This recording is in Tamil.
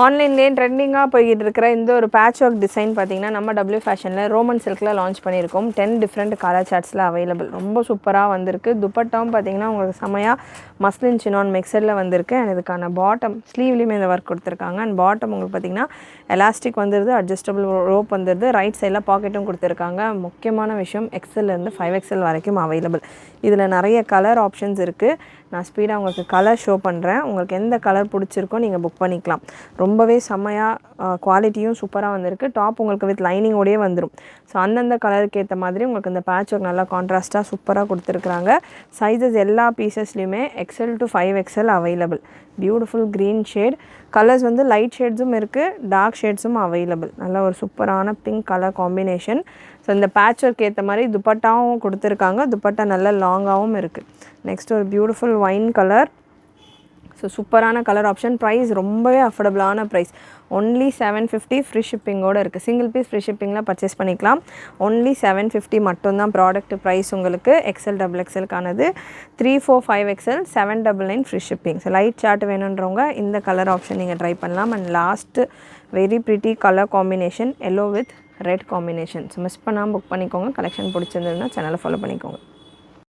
ஆன்லைன்லேயே ட்ரெண்டிங்காக போய்கிட்டு இருக்கிற இந்த ஒரு பேட்ச் ஒர்க் டிசைன் பார்த்தீங்கன்னா நம்ம டபிள்யூ ஃபேஷனில் ரோமன் சில்கில் லான்ச் பண்ணியிருக்கோம். 10 டிஃப்ரெண்ட் கலர் சார்ட்ஸில் அவைலபிள். ரொம்ப சூப்பராக வந்திருக்கு. துப்பட்டாவும் பார்த்தீங்கன்னா உங்களுக்கு செமையாக மஸ்லின் சினான் மிக்சரில் வந்திருக்கு. அண்ட் இதுக்கான பாட்டம் ஸ்லீவ்லேயுமே இந்த ஒர்க் கொடுத்துருக்காங்க. அண்ட் பாட்டம் உங்களுக்கு பார்த்தீங்கன்னா எலாஸ்டிக் வந்துடுது, அட்ஜஸ்டபிள் ரோப் வந்துடுது, ரைட் சைடில் பாக்கெட்டும் கொடுத்துருக்காங்க. முக்கியமான விஷயம் எக்ஸல்லேருந்து 5XL வரைக்கும் அவைலபிள். இதில் நிறைய கலர் ஆப்ஷன்ஸ் இருக்குது. நான் ஸ்பீடாக உங்களுக்கு கலர் ஷோ பண்ணுறேன். உங்களுக்கு எந்த கலர் பிடிச்சிருக்கோ நீங்கள் புக் பண்ணிக்கலாம். ரொம்பவே செம்மையாக குவாலிட்டியும் சூப்பராக வந்திருக்கு. டாப் உங்களுக்கு வித் லைனிங்கோடையே வந்துடும். ஸோ அந்தந்த கலருக்கு ஏற்ற மாதிரி உங்களுக்கு இந்த பேட்ச் ஒர்க் நல்லா கான்ட்ராஸ்ட்டாக சூப்பராக கொடுத்துருக்குறாங்க. சைஸஸ் எல்லா பீசஸ்லையுமே XL to 5XL available. Beautiful green shade. Colours வந்து லைட் ஷேட்ஸும் இருக்குது, டார்க் ஷேட்ஸும் அவைலபிள். நல்ல ஒரு சூப்பரான பிங்க் கலர் காம்பினேஷன். ஸோ இந்த பேட்ச் ஒர்க் ஏற்ற மாதிரி துப்பட்டாவும் கொடுத்துருக்காங்க. துப்பட்டா நல்ல லாங்காகவும் இருக்குது. நெக்ஸ்ட் ஒரு பியூட்டிஃபுல் ஒயின் கலர். ஸோ சூப்பரான கலர் ஆப்ஷன். ப்ரைஸ் ரொம்பவே அஃபோர்டபுளான ப்ரைஸ். ஒன்லி 750 ஃப்ரீ ஷிப்பிங்கோடு இருக்குது. சிங்கிள் பீஸ் ஃப்ரீ ஷிப்பிங்கில் பர்ச்சேஸ் பண்ணிக்கலாம். ஒன்லி 750 மட்டும்தான் ப்ராடக்ட் ப்ரைஸ் உங்களுக்கு. XL XXLக்கானது. 3, 4, 5XL 799 free shipping. So light சார்ட் வேணுன்றவங்க இந்த கலர் ஆப்ஷன் நீங்கள் ட்ரை பண்ணலாம். And last very pretty colour combination yellow with red combination. So miss பண்ணாமல் புக் பண்ணிக்கோங்க. கலெக்ஷன் பிடிச்சிருந்ததுன்னா சேனலை ஃபாலோ பண்ணிக்கோங்க.